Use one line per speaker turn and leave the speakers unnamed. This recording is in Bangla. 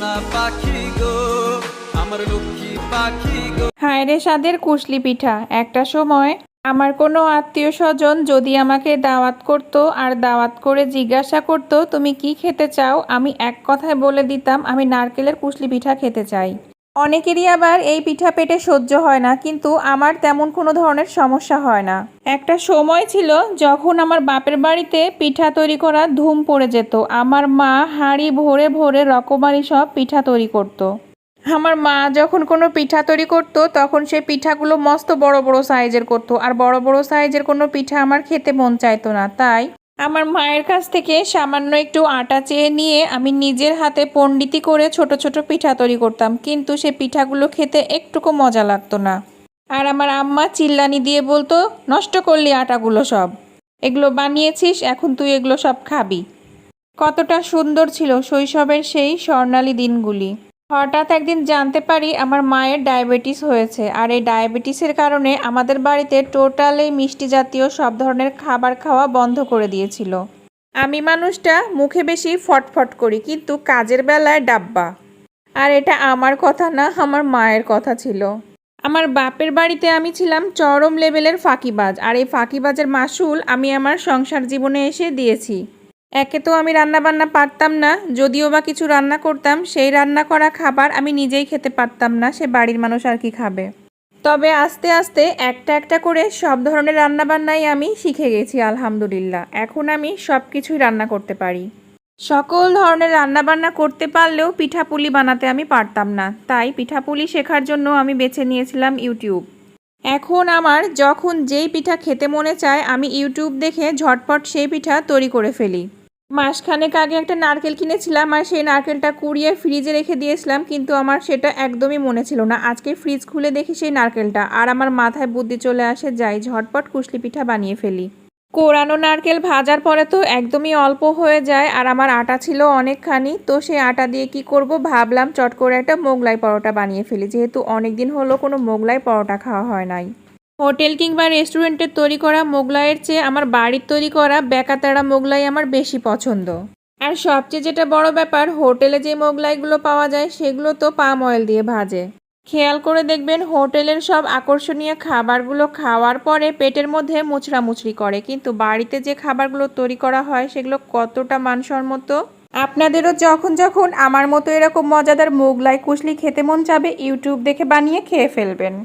সোনা পাখি গো, আমার লক্ষ্মী পাখি গো।
হায় রে স্বাদের কুশলি পিঠা। একটা সময় আমার কোনো আত্মীয় স্বজন যদি আমাকে দাওয়াত করত আর দাওয়াত করে জিজ্ঞাসা করত তুমি কি খেতে চাও, আমি এক কথায় বলে দিতাম আমি নারকেলের কুশলি পিঠা খেতে চাই। অনেকেরই আবার এই পিঠা পেটে সহ্য হয় না, কিন্তু আমার তেমন কোনো ধরনের সমস্যা হয় না। একটা সময় ছিল যখন আমার বাপের বাড়িতে পিঠা তৈরি করা ধুম পড়ে যেত। আমার মা হাঁড়ি ভরে ভরে রকমারি সব পিঠা তৈরি করতো। আমার মা যখন কোনো পিঠা তৈরি করতো তখন সেই পিঠাগুলো মস্ত বড় বড় সাইজের করতো, আর বড় বড় সাইজের কোনো পিঠা আমার খেতে মন চাইতো না। তাই আমার মায়ের কাছ থেকে সামান্য একটু আটা চেয়ে নিয়ে আমি নিজের হাতে পণ্ডিতি করে ছোট ছোট পিঠা তৈরি করতাম, কিন্তু সে পিঠাগুলো খেতে একটুকু মজা লাগতো না। আর আমার আম্মা চিল্লানি দিয়ে বলতো, নষ্ট করলি আটাগুলো সব, এগুলো বানিয়েছিস এখন তুই এগুলো সব খাবি। কতটা সুন্দর ছিল শৈশবের সেই স্বর্ণালী দিনগুলি। হঠাৎ একদিন জানতে পারি আমার মায়ের ডায়াবেটিস হয়েছে, আর এই ডায়াবেটিসের কারণে আমাদের বাড়িতে টোটালি মিষ্টি জাতীয় সব ধরনের খাবার খাওয়া বন্ধ করে দিয়েছিল। আমি মানুষটা মুখে বেশি ফটফট করি, কিন্তু কাজের বেলায় ডাব্বা। আর এটা আমার কথা না, আমার মায়ের কথা ছিল। আমার বাপের বাড়িতে আমি ছিলাম চরম লেভেলের ফাঁকিবাজ, আর এই ফাঁকিবাজের মাসুল আমি আমার সংসার জীবনে এসে দিয়েছি। একে তো আমি রান্না বান্না পারতাম না, যদিও বা কিছু রান্না করতাম সেই রান্না করা খাবার আমি নিজেই খেতে পারতাম না, সে বাড়ির মানুষ আর কি খাবে। তবে আস্তে আস্তে একটা একটা করে সব ধরনের রান্না বান্নাই আমি শিখে গেছি আলহামদুলিল্লাহ। এখন আমি সব কিছুই রান্না করতে পারি। সকল ধরনের রান্না বান্না করতে পারলেও পিঠাপুলি বানাতে আমি পারতাম না, তাই পিঠাপুলি শেখার জন্য আমি বেছে নিয়েছিলাম ইউটিউব। এখন আমার যখন যেই পিঠা খেতে মনে চায় আমি ইউটিউব দেখে ঝটপট সেই পিঠা তৈরি করে ফেলি। মাসখানেক আগে একটা নারকেল কিনেছিলাম, আর সেই নারকেলটা কুড়িয়ে ফ্রিজে রেখে দিয়েছিলাম, কিন্তু আমার সেটা একদমই মনে ছিল না। আজকে ফ্রিজ খুলে দেখি সেই নারকেলটা, আর আমার মাথায় বুদ্ধি চলে আসে, যাই ঝটপট কুশলি পিঠা বানিয়ে ফেলি। কোরানো নারকেল ভাজার পরে তো একদমই অল্প হয়ে যায়, আর আমার আটা ছিল অনেকখানি, তো সেই আটা দিয়ে কি করব ভাবলাম চট করে একটা মোগলাই পরোটা বানিয়ে ফেলি, যেহেতু অনেক দিন হলো কোনো মোগলাই পরোটা খাওয়া হয় নাই। হোটেল কিংবা রেস্টুরেন্টের তৈরি করা মোগলাইয়ের চেয়ে আমার বাড়ির তৈরি করা বেকাতেড়া মোগলাই আমার বেশি পছন্দ। আর সবচেয়ে যেটা বড় ব্যাপার, হোটেলে যে মোগলাইগুলো পাওয়া যায় সেগুলো তো পাম অয়েল দিয়ে ভাজে। খেয়াল করে দেখবেন হোটেলের সব আকর্ষণীয় খাবারগুলো খাওয়ার পরে পেটের মধ্যে মুচড়ামুচড়ি করে, কিন্তু বাড়িতে যে খাবারগুলো তৈরি করা হয় সেগুলো কতটা মানসম্মত। আপনাদেরও যখন যখন আমার মতো এরকম মজাদার মোগলাই কুশলি খেতে মন চাবে ইউটিউব দেখে বানিয়ে খেয়ে ফেলবেন।